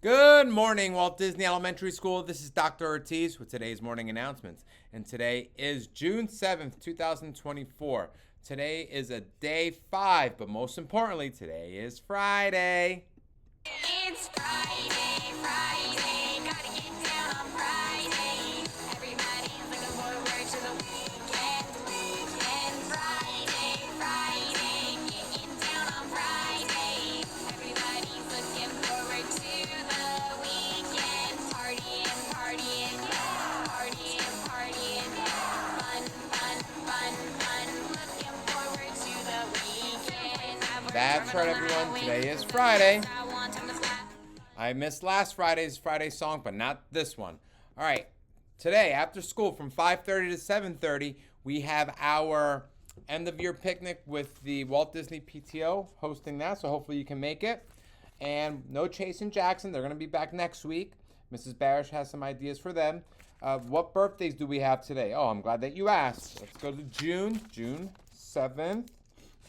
Good morning, Walt Disney Elementary School. This is Dr. Ortiz with today's morning announcements. And today is June 7th, 2024. Today is a day 5, but most importantly, today is Friday. It's Friday, gotta get down on Friday. Everybody's looking forward to the weekend. Friday, getting down on Friday. Everybody's looking forward to the weekend. Partying, fun. Looking forward to the weekend. That's right, everyone. Today is Friday. I missed last Friday's Friday song, but not this one. All right. Today, after school from 5:30 to 7:30, we have our end of year picnic with the Walt Disney PTO hosting that, so hopefully you can make it. And no Chase and Jackson. They're going to be back next week. Mrs. Barish has some ideas for them. What birthdays do we have today? Oh, I'm glad that you asked. Let's go to June 7th.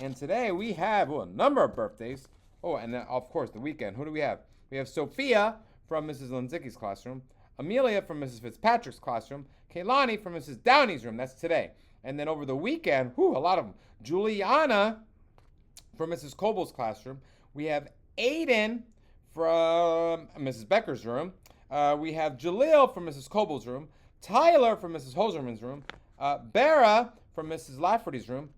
And today we have a number of birthdays. Oh, and then, of course, the weekend. Who do we have? We have Sophia from Mrs. Linzicki's classroom, Amelia from Mrs. Fitzpatrick's classroom, Kaylani from Mrs. Downey's room. That's today. And then over the weekend, a lot of them. Juliana from Mrs. Cobal's classroom. We have Aiden from Mrs. Becker's room. We have Jaleel from Mrs. Cobal's room, Tyler from Mrs. Hoserman's room, Bera from Mrs. Lafferty's room,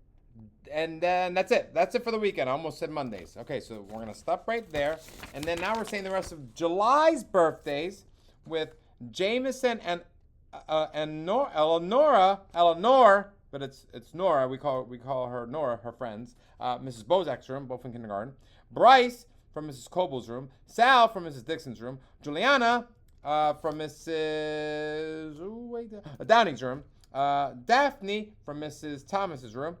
and then that's it. That's it for the weekend. I almost said Mondays. Okay, so we're going to stop right there. And then now we're saying the rest of July's birthdays with Jameson and Eleanor, but it's Nora. We call her Nora, her friends. Mrs. Bozak's room, both in kindergarten. Bryce from Mrs. Cobal's room. Sal from Mrs. Dixon's room. Juliana from Mrs. Downing's room. Daphne from Mrs. Thomas's room.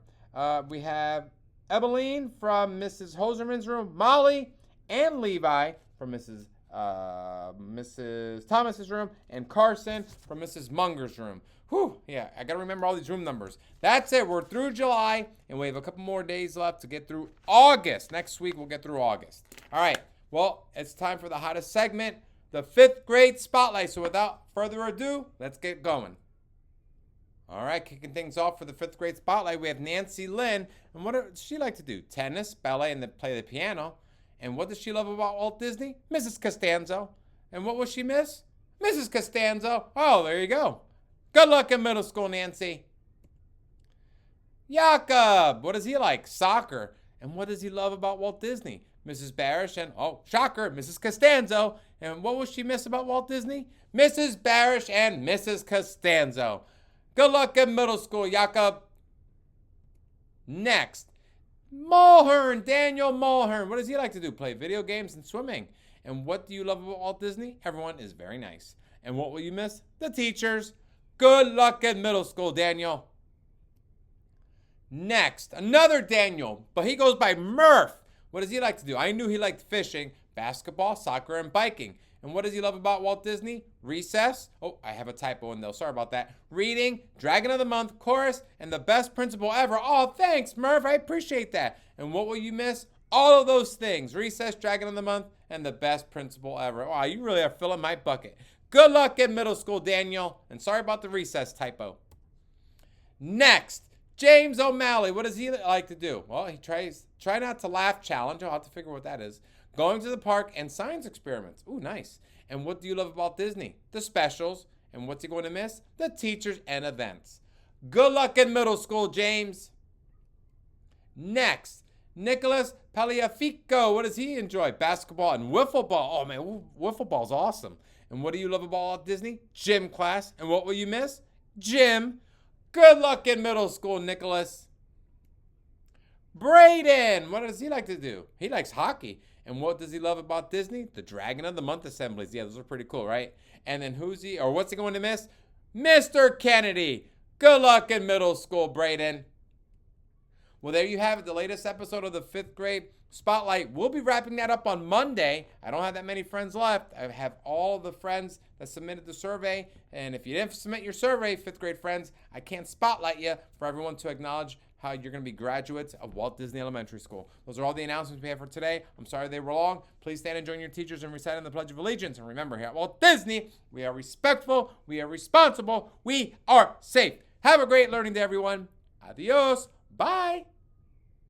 We have Ebeline from Mrs. Hoserman's room, Molly and Levi from Mrs. Thomas's room, and Carson from Mrs. Munger's room. Whew, yeah, I gotta remember all these room numbers. That's it. We're through July, and we have a couple more days left to get through August. Next week, we'll get through August. All right, well, it's time for the hottest segment, the 5th grade spotlight. So without further ado, let's get going. All right, kicking things off for the 5th grade spotlight, we have Nancy Lynn. And what does she like to do? Tennis, ballet, and play the piano. And what does she love about Walt Disney? Mrs. Costanzo. And what will she miss? Mrs. Costanzo. Oh, there you go. Good luck in middle school, Nancy. Jakob. What does he like? Soccer. And what does he love about Walt Disney? Mrs. Barish and, oh, shocker, Mrs. Costanzo. And what will she miss about Walt Disney? Mrs. Barish and Mrs. Costanzo. Good luck in middle school, Jakob. Next, Mulhern, Daniel Mulhern. What does he like to do? Play video games and swimming. And what do you love about Walt Disney? Everyone is very nice. And what will you miss? The teachers. Good luck in middle school, Daniel. Next, another Daniel, but he goes by Murph. What does he like to do? I knew he liked fishing, basketball, soccer, and biking. And what does he love about Walt Disney? Recess. Oh, I have a typo in there. Sorry about that. Reading, Dragon of the Month, Chorus, and the best principal ever. Oh, thanks, Murph. I appreciate that. And what will you miss? All of those things. Recess, Dragon of the Month, and the best principal ever. Wow, you really are filling my bucket. Good luck in middle school, Daniel. And sorry about the recess typo. Next, James O'Malley. What does he like to do? Well, he try not to laugh challenge. I'll have to figure what that is. Going to the park and science experiments. Ooh, nice. And what do you love about Disney? The specials. And what's he going to miss? The teachers and events. Good luck in middle school, James. Next, Nicholas Paliafico. What does he enjoy? Basketball and wiffle ball. Oh, man, wiffle ball's awesome. And what do you love about Disney? Gym class. And what will you miss? Gym. Good luck in middle school, Nicholas. Brayden. What does he like to do? He likes hockey. And what does he love about Disney? The Dragon of the Month assemblies. Yeah, those are pretty cool, right? And then what's he going to miss? Mr. Kennedy. Good luck in middle school, Brayden. Well, there you have it, the latest episode of the 5th grade Spotlight. We'll be wrapping that up on Monday. I don't have that many friends left. I have all the friends that submitted the survey. And if you didn't submit your survey, 5th grade friends, I can't spotlight you for everyone to acknowledge how you're going to be graduates of Walt Disney Elementary School. Those are all the announcements we have for today. I'm sorry they were long. Please stand and join your teachers in reciting the Pledge of Allegiance. And remember, here at Walt Disney, we are respectful, we are responsible, we are safe. Have a great learning day, everyone. Adios. Bye.